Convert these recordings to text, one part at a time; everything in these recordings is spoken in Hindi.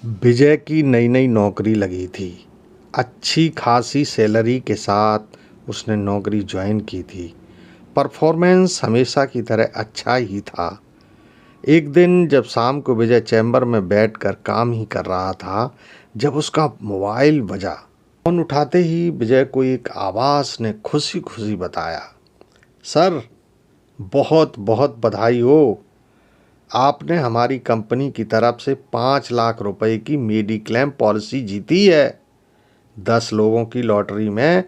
विजय की नई नई नौकरी लगी थी। अच्छी खासी सैलरी के साथ उसने नौकरी ज्वाइन की थी। परफॉर्मेंस हमेशा की तरह अच्छा ही था। एक दिन जब शाम को विजय चैम्बर में बैठकर काम ही कर रहा था, जब उसका मोबाइल बजा। फ़ोन उठाते ही विजय को एक आवाज़ ने खुशी खुशी बताया, सर, बहुत बहुत बधाई हो। आपने हमारी कंपनी की तरफ से 5 लाख रुपए की मेडिक्लेम पॉलिसी जीती है। 10 लोगों की लॉटरी में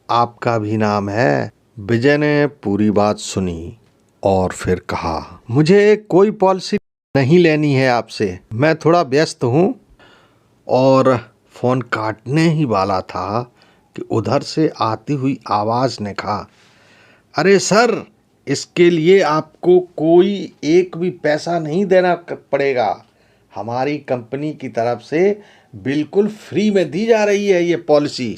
आपका भी नाम है। विजय ने पूरी बात सुनी और फिर कहा, मुझे कोई पॉलिसी नहीं लेनी है आपसे, मैं थोड़ा व्यस्त हूँ। और फ़ोन काटने ही वाला था कि उधर से आती हुई आवाज़ ने कहा, अरे सर, इसके लिए आपको कोई एक भी पैसा नहीं देना पड़ेगा। हमारी कंपनी की तरफ से बिल्कुल फ्री में दी जा रही है ये पॉलिसी।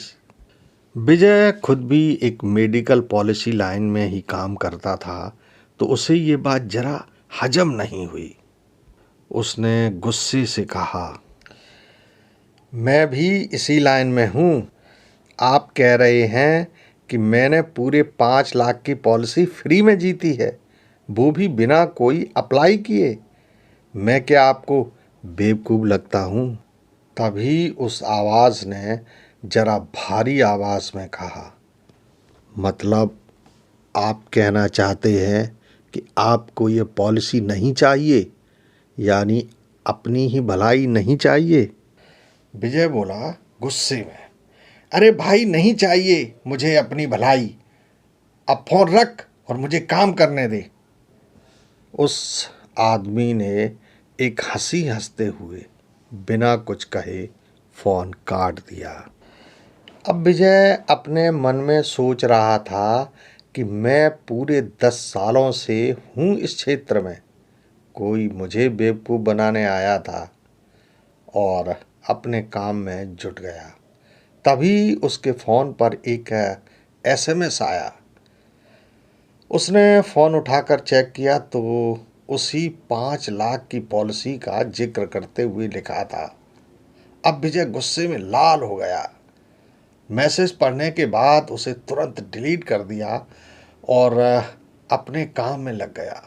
विजय खुद भी एक मेडिकल पॉलिसी लाइन में ही काम करता था, तो उसे ये बात जरा हजम नहीं हुई। उसने गुस्से से कहा, मैं भी इसी लाइन में हूँ। आप कह रहे हैं कि मैंने पूरे 5 लाख की पॉलिसी फ्री में जीती है, वो भी बिना कोई अप्लाई किए। मैं क्या आपको बेवकूफ़ लगता हूँ? तभी उस आवाज़ ने जरा भारी आवाज़ में कहा, मतलब आप कहना चाहते हैं कि आपको ये पॉलिसी नहीं चाहिए, यानी अपनी ही भलाई नहीं चाहिए? विजय बोला गुस्से में, अरे भाई, नहीं चाहिए मुझे अपनी भलाई। अब फ़ोन रख और मुझे काम करने दे। उस आदमी ने एक हंसी हंसते हुए बिना कुछ कहे फ़ोन काट दिया। अब विजय अपने मन में सोच रहा था कि मैं पूरे 10 सालों से हूँ इस क्षेत्र में, कोई मुझे बेवकूफ़ बनाने आया था, और अपने काम में जुट गया। तभी उसके फ़ोन पर एक एसएमएस आया। उसने फ़ोन उठाकर चेक किया तो उसी 5 लाख की पॉलिसी का जिक्र करते हुए लिखा था। अब विजय गुस्से में लाल हो गया। मैसेज पढ़ने के बाद उसे तुरंत डिलीट कर दिया और अपने काम में लग गया।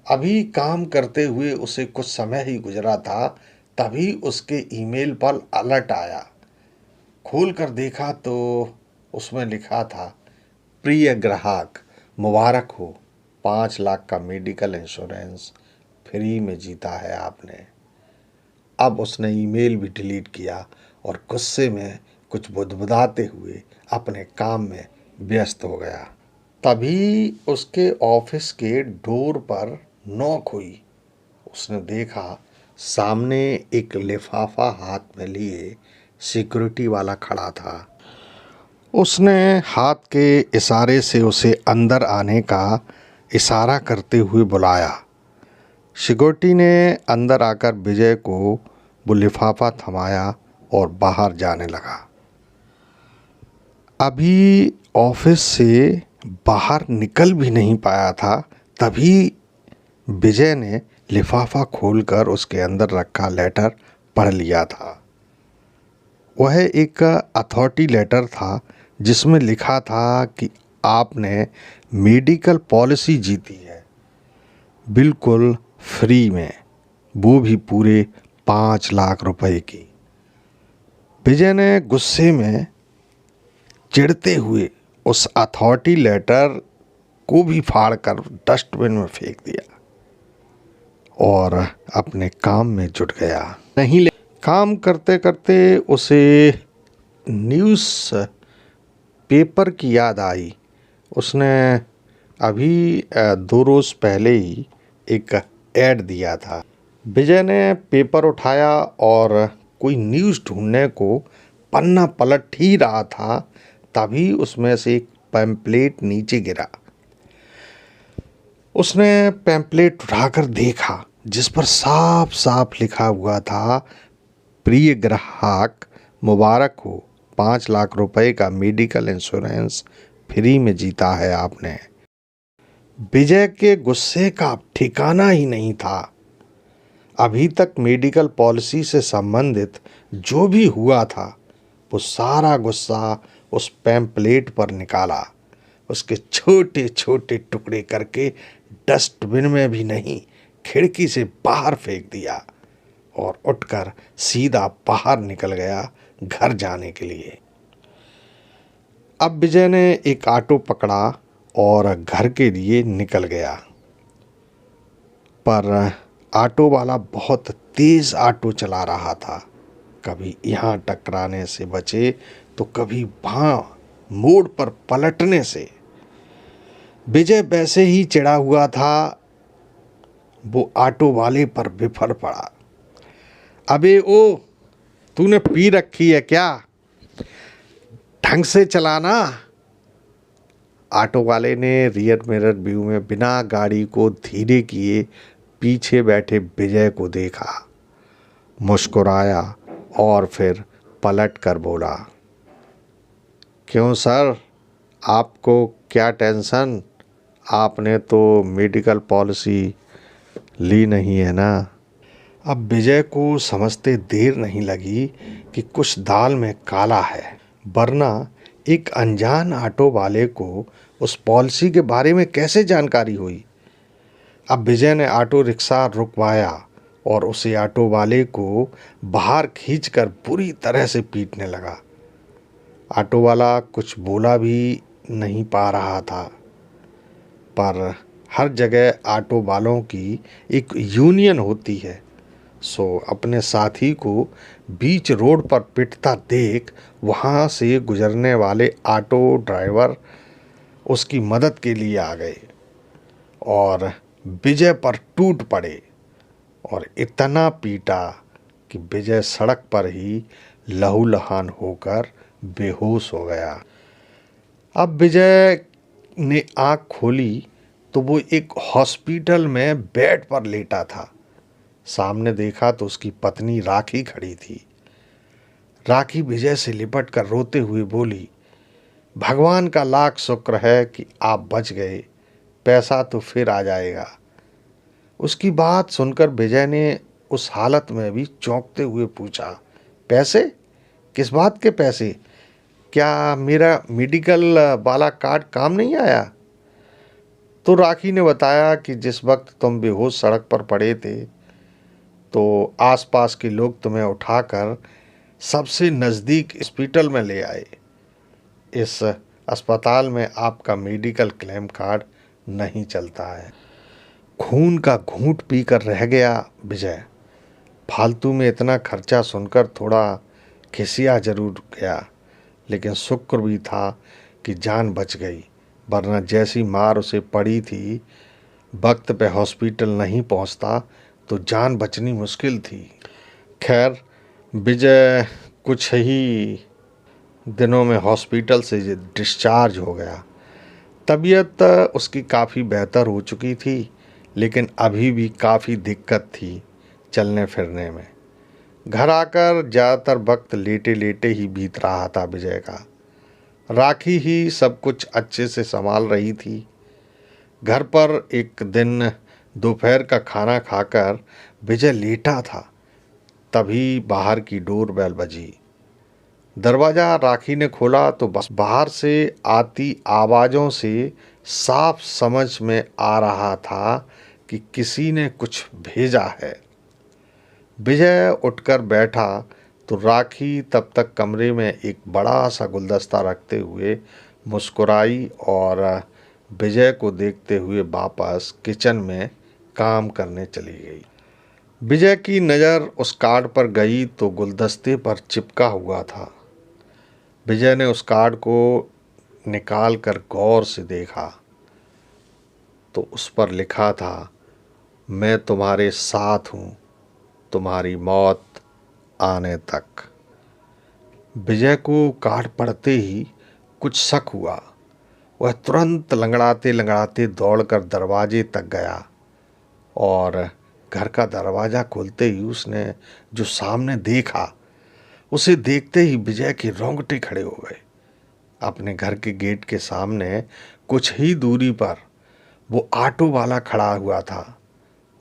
अभी काम करते हुए उसे कुछ समय ही गुजरा था, तभी उसके ईमेल पर अलर्ट आया। खोलकर देखा तो उसमें लिखा था, प्रिय ग्राहक, मुबारक हो, 5 लाख का मेडिकल इंश्योरेंस फ्री में जीता है आपने। अब उसने ईमेल भी डिलीट किया और गुस्से में कुछ बुदबुदाते हुए अपने काम में व्यस्त हो गया। तभी उसके ऑफिस के डोर पर नॉक हुई। उसने देखा सामने एक लिफाफा हाथ में लिए सिक्योरिटी वाला खड़ा था। उसने हाथ के इशारे से उसे अंदर आने का इशारा करते हुए बुलाया। सिक्योरिटी ने अंदर आकर विजय को वो लिफाफा थमाया और बाहर जाने लगा। अभी ऑफिस से बाहर निकल भी नहीं पाया था, तभी विजय ने लिफाफा खोलकर उसके अंदर रखा लेटर पढ़ लिया था। वह एक अथॉरिटी लेटर था जिसमें लिखा था कि आपने मेडिकल पॉलिसी जीती है बिल्कुल फ्री में, वो भी पूरे 5 लाख रुपए की। विजय ने गुस्से में चिढ़ते हुए उस अथॉरिटी लेटर को भी फाड़कर डस्टबिन में फेंक दिया और अपने काम में जुट गया। नहीं, काम करते करते उसे न्यूज़ पेपर की याद आई। उसने अभी 2 रोज़ पहले ही एक ऐड दिया था। विजय ने पेपर उठाया और कोई न्यूज़ ढूंढने को पन्ना पलट ही रहा था, तभी उसमें से एक पैम्पलेट नीचे गिरा। उसने पैम्पलेट उठाकर देखा जिस पर साफ साफ लिखा हुआ था, प्रिय ग्राहक, मुबारक हो, 5 लाख रुपए का मेडिकल इंश्योरेंस फ्री में जीता है आपने। विजय के गुस्से का ठिकाना ही नहीं था। अभी तक मेडिकल पॉलिसी से संबंधित जो भी हुआ था वो सारा गुस्सा उस पैम्पलेट पर निकाला, उसके छोटे छोटे टुकड़े करके डस्टबिन में भी नहीं, खिड़की से बाहर फेंक दिया और उठकर सीधा बाहर निकल गया घर जाने के लिए। अब विजय ने एक ऑटो पकड़ा और घर के लिए निकल गया, पर ऑटो वाला बहुत तेज ऑटो चला रहा था। कभी यहाँ टकराने से बचे तो कभी वहाँ मोड़ पर पलटने से। विजय वैसे ही चिढ़ा हुआ था, वो ऑटो वाले पर बिफर पड़ा। अबे ओ, तूने पी रखी है क्या? ढंग से चलाना। ऑटो वाले ने रियर मिरर व्यू में बिना गाड़ी को धीरे किए पीछे बैठे विजय को देखा, मुस्कुराया और फिर पलट कर बोला, क्यों सर, आपको क्या टेंशन? आपने तो मेडिकल पॉलिसी ली नहीं है ना? अब विजय को समझते देर नहीं लगी कि कुछ दाल में काला है, वरना एक अनजान ऑटो वाले को उस पॉलिसी के बारे में कैसे जानकारी हुई। अब विजय ने ऑटो रिक्शा रुकवाया और उसे ऑटो वाले को बाहर खींचकर बुरी तरह से पीटने लगा। ऑटो वाला कुछ बोला भी नहीं पा रहा था, पर हर जगह ऑटो वालों की एक यूनियन होती है, सो अपने साथी को बीच रोड पर पिटता देख वहाँ से गुजरने वाले ऑटो ड्राइवर उसकी मदद के लिए आ गए और विजय पर टूट पड़े और इतना पीटा कि विजय सड़क पर ही लहूलुहान होकर बेहोश हो गया। अब विजय ने आँख खोली तो वो एक हॉस्पिटल में बेड पर लेटा था। सामने देखा तो उसकी पत्नी राखी खड़ी थी। राखी विजय से लिपट कर रोते हुए बोली, भगवान का लाख शुक्र है कि आप बच गए, पैसा तो फिर आ जाएगा। उसकी बात सुनकर विजय ने उस हालत में भी चौंकते हुए पूछा, पैसे? किस बात के पैसे? क्या मेरा मेडिकल वाला कार्ड काम नहीं आया? तो राखी ने बताया कि जिस वक्त तुम बेहोश सड़क पर पड़े थे तो आसपास के लोग तुम्हें उठाकर सबसे नज़दीक हॉस्पिटल में ले आए। इस अस्पताल में आपका मेडिकल क्लेम कार्ड नहीं चलता है। खून का घूंट पीकर रह गया विजय। फालतू में इतना खर्चा सुनकर थोड़ा खिसिया जरूर गया, लेकिन शुक्र भी था कि जान बच गई, वरना जैसी मार उसे पड़ी थी, वक्त पे हॉस्पिटल नहीं पहुंचता तो जान बचनी मुश्किल थी। खैर, विजय कुछ ही दिनों में हॉस्पिटल से डिस्चार्ज हो गया। तबीयत उसकी काफ़ी बेहतर हो चुकी थी, लेकिन अभी भी काफ़ी दिक्कत थी चलने फिरने में। घर आकर ज़्यादातर वक्त लेटे लेटे ही बीत रहा था विजय का। राखी ही सब कुछ अच्छे से संभाल रही थी। घर पर एक दिन दोपहर का खाना खाकर विजय लेटा था, तभी बाहर की डोरबेल बजी। दरवाज़ा राखी ने खोला तो बस बाहर से आती आवाज़ों से साफ समझ में आ रहा था कि किसी ने कुछ भेजा है। विजय उठकर बैठा तो राखी तब तक कमरे में एक बड़ा सा गुलदस्ता रखते हुए मुस्कुराई और विजय को देखते हुए वापस किचन में काम करने चली गई। विजय की नज़र उस कार्ड पर गई तो गुलदस्ते पर चिपका हुआ था। विजय ने उस कार्ड को निकाल कर गौर से देखा तो उस पर लिखा था, मैं तुम्हारे साथ हूँ, तुम्हारी मौत आने तक। विजय को कार्ड पढ़ते ही कुछ शक हुआ। वह तुरंत लंगड़ाते लंगड़ाते दौड़कर दरवाजे तक गया और घर का दरवाज़ा खोलते ही उसने जो सामने देखा, उसे देखते ही विजय के रोंगटे खड़े हो गए। अपने घर के गेट के सामने कुछ ही दूरी पर वो ऑटो वाला खड़ा हुआ था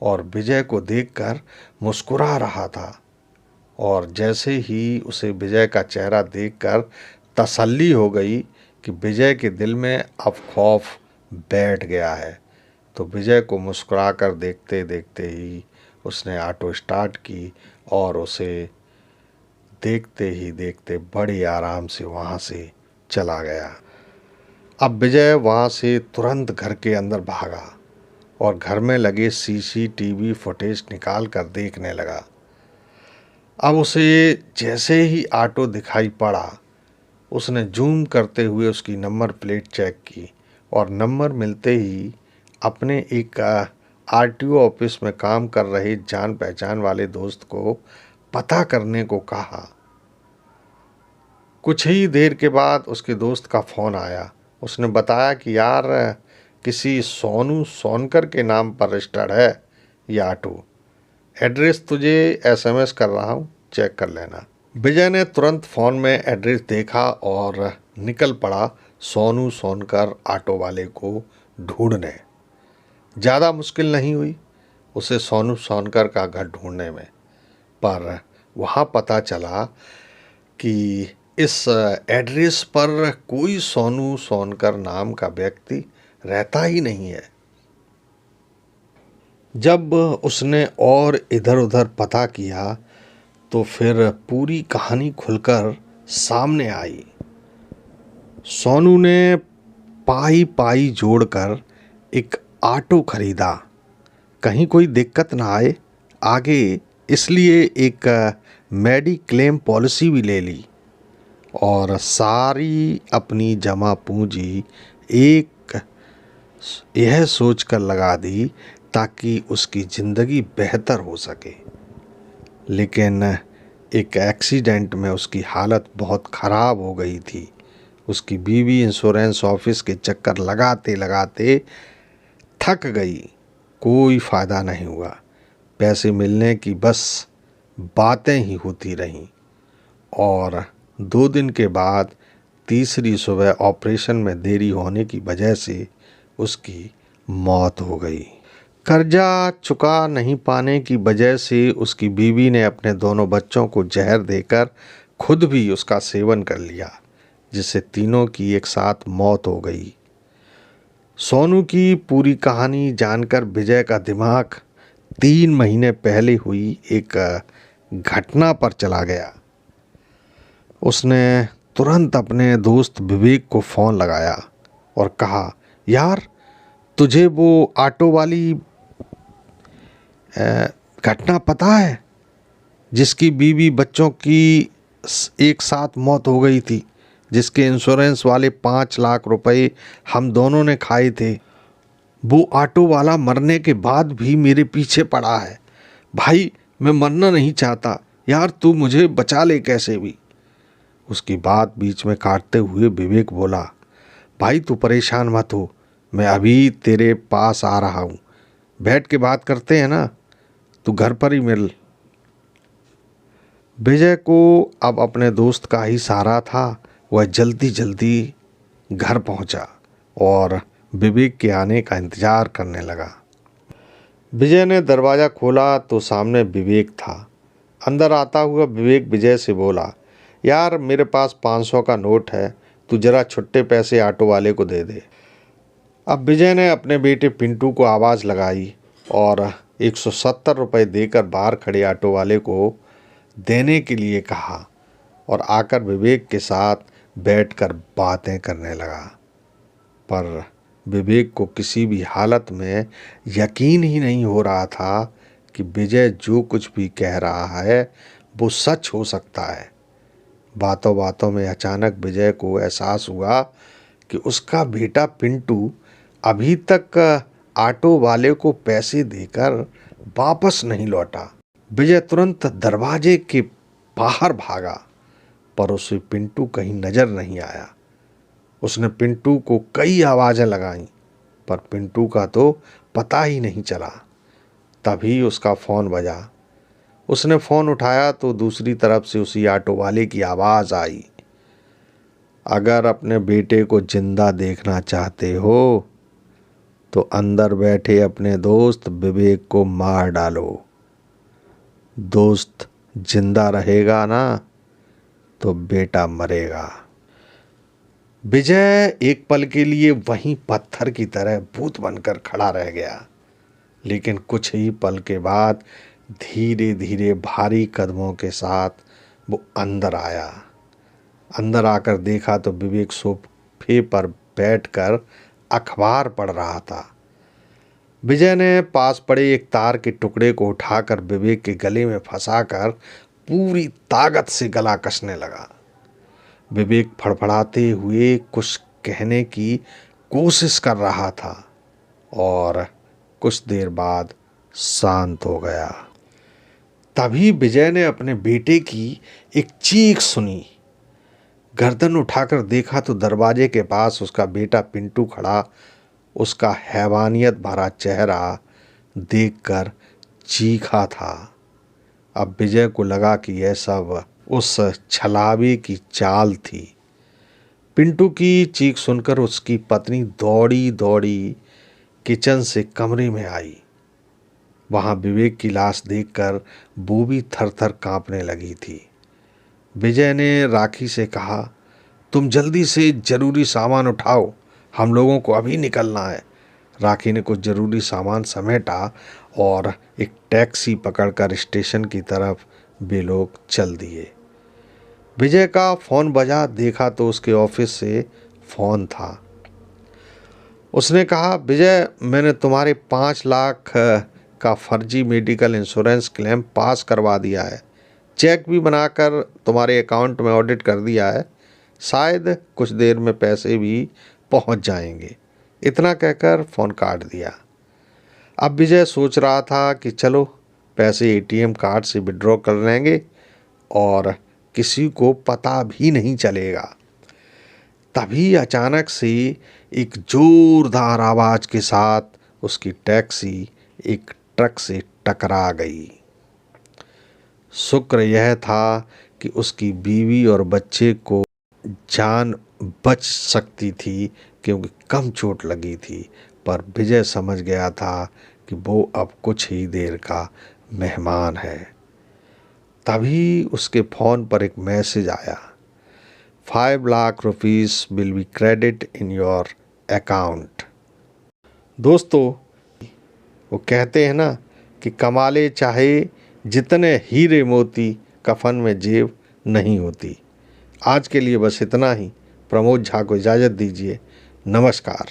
और विजय को देखकर मुस्कुरा रहा था। और जैसे ही उसे विजय का चेहरा देखकर तसल्ली हो गई कि विजय के दिल में अब खौफ बैठ गया है, तो विजय को मुस्कुराकर देखते देखते ही उसने ऑटो स्टार्ट की और उसे देखते ही देखते बड़े आराम से वहाँ से चला गया। अब विजय वहाँ से तुरंत घर के अंदर भागा और घर में लगे सीसीटीवी फुटेज निकाल कर देखने लगा। अब उसे जैसे ही ऑटो दिखाई पड़ा, उसने जूम करते हुए उसकी नंबर प्लेट चेक की और नंबर मिलते ही अपने एक आरटीओ ऑफिस में काम कर रहे जान पहचान वाले दोस्त को पता करने को कहा। कुछ ही देर के बाद उसके दोस्त का फ़ोन आया। उसने बताया कि यार, किसी सोनू सोनकर के नाम पर रजिस्टर्ड है ये ऑटो। एड्रेस तुझे एसएमएस कर रहा हूँ, चेक कर लेना। विजय ने तुरंत फ़ोन में एड्रेस देखा और निकल पड़ा सोनू सोनकर ऑटो वाले को ढूंढने। ज़्यादा मुश्किल नहीं हुई उसे सोनू सोनकर का घर ढूंढने में, पर वहाँ पता चला कि इस एड्रेस पर कोई सोनू सोनकर नाम का व्यक्ति रहता ही नहीं है। जब उसने और इधर उधर पता किया तो फिर पूरी कहानी खुलकर सामने आई। सोनू ने पाई पाई जोड़कर एक ऑटो खरीदा, कहीं कोई दिक्कत ना आए आगे, इसलिए एक मेडिक्लेम पॉलिसी भी ले ली और सारी अपनी जमा पूंजी एक यह सोचकर लगा दी ताकि उसकी ज़िंदगी बेहतर हो सके। लेकिन एक एक्सीडेंट में उसकी हालत बहुत ख़राब हो गई थी। उसकी बीवी इंश्योरेंस ऑफिस के चक्कर लगाते लगाते थक गई, कोई फ़ायदा नहीं हुआ। पैसे मिलने की बस बातें ही होती रहीं और 2 दिन के बाद तीसरी सुबह ऑपरेशन में देरी होने की वजह से उसकी मौत हो गई। कर्जा चुका नहीं पाने की वजह से उसकी बीवी ने अपने दोनों बच्चों को जहर देकर खुद भी उसका सेवन कर लिया, जिससे तीनों की एक साथ मौत हो गई। सोनू की पूरी कहानी जानकर विजय का दिमाग 3 महीने पहले हुई एक घटना पर चला गया। उसने तुरंत अपने दोस्त विवेक को फ़ोन लगाया और कहा, यार तुझे वो ऑटो वाली घटना पता है जिसकी बीवी बच्चों की एक साथ मौत हो गई थी, जिसके इंश्योरेंस वाले 5 लाख रुपए हम दोनों ने खाए थे। वो ऑटो वाला मरने के बाद भी मेरे पीछे पड़ा है। भाई मैं मरना नहीं चाहता यार, तू मुझे बचा ले कैसे भी। उसकी बात बीच में काटते हुए विवेक बोला, भाई तू परेशान मत हो, मैं अभी तेरे पास आ रहा हूँ, बैठ के बात करते हैं ना, तू घर पर ही मिल। विजय को अब अपने दोस्त का ही सहारा था। वह जल्दी जल्दी घर पहुंचा और विवेक के आने का इंतज़ार करने लगा। विजय ने दरवाज़ा खोला तो सामने विवेक था। अंदर आता हुआ विवेक विजय से बोला, यार मेरे पास 500 का नोट है, तू ज़रा छुट्टे पैसे ऑटो वाले को दे दे। अब विजय ने अपने बेटे पिंटू को आवाज़ लगाई और 170 रुपये देकर बाहर खड़े ऑटो वाले को देने के लिए कहा और आकर विवेक के साथ बैठकर बातें करने लगा। पर विवेक को किसी भी हालत में यकीन ही नहीं हो रहा था कि विजय जो कुछ भी कह रहा है वो सच हो सकता है। बातों बातों में अचानक विजय को एहसास हुआ कि उसका बेटा पिंटू अभी तक ऑटो वाले को पैसे देकर वापस नहीं लौटा। विजय तुरंत दरवाजे के बाहर भागा, पर उसे पिंटू कहीं नज़र नहीं आया। उसने पिंटू को कई आवाज़ें लगाईं, पर पिंटू का तो पता ही नहीं चला। तभी उसका फ़ोन बजा। उसने फ़ोन उठाया तो दूसरी तरफ से उसी ऑटो वाले की आवाज़ आई, अगर अपने बेटे को जिंदा देखना चाहते हो तो अंदर बैठे अपने दोस्त विवेक को मार डालो। दोस्त जिंदा रहेगा ना तो बेटा मरेगा। विजय एक पल के लिए वहीं पत्थर की तरह भूत बनकर खड़ा रह गया, लेकिन कुछ ही पल के बाद धीरे धीरे भारी कदमों के साथ वो अंदर आया। अंदर आकर देखा तो विवेक सोफे पर बैठकर अखबार पढ़ रहा था। विजय ने पास पड़े एक तार के टुकड़े को उठाकर विवेक के गले में फंसाकर पूरी ताकत से गला कसने लगा। विवेक फड़फड़ाते हुए कुछ कहने की कोशिश कर रहा था और कुछ देर बाद शांत हो गया। तभी विजय ने अपने बेटे की एक चीख सुनी। गर्दन उठाकर देखा तो दरवाजे के पास उसका बेटा पिंटू खड़ा उसका हैवानियत भरा चेहरा देखकर चीखा था। अब विजय को लगा कि यह सब उस छलावे की चाल थी। पिंटू की चीख सुनकर उसकी पत्नी दौड़ी दौड़ी किचन से कमरे में आई। वहां विवेक की लाश देखकर वो भी थर थर कांपने लगी थी। विजय ने राखी से कहा, तुम जल्दी से जरूरी सामान उठाओ, हम लोगों को अभी निकलना है। राखी ने कुछ जरूरी सामान समेटा और एक टैक्सी पकड़कर स्टेशन की तरफ वे लोग चल दिए। विजय का फ़ोन बजा, देखा तो उसके ऑफिस से फ़ोन था। उसने कहा, विजय मैंने तुम्हारे 5 लाख का फर्जी मेडिकल इंश्योरेंस क्लेम पास करवा दिया है। चेक भी बनाकर तुम्हारे अकाउंट में ऑडिट कर दिया है। शायद कुछ देर में पैसे भी पहुंच जाएंगे। इतना कहकर फ़ोन काट दिया। अब विजय सोच रहा था कि चलो पैसे एटीएम कार्ड से विड्रॉ कर लेंगे और किसी को पता भी नहीं चलेगा। तभी अचानक से एक जोरदार आवाज़ के साथ उसकी टैक्सी एक ट्रक से टकरा गई। शुक्र यह था कि उसकी बीवी और बच्चे को जान बच सकती थी क्योंकि कम चोट लगी थी, पर विजय समझ गया था कि वो अब कुछ ही देर का मेहमान है। तभी उसके फ़ोन पर एक मैसेज आया, 5 lakh rupees will be credit in your account. दोस्तों, वो कहते हैं ना कि कमाले चाहे जितने हीरे मोती, कफन में जेब नहीं होती। आज के लिए बस इतना ही। प्रमोद झा को इजाज़त दीजिए। नमस्कार।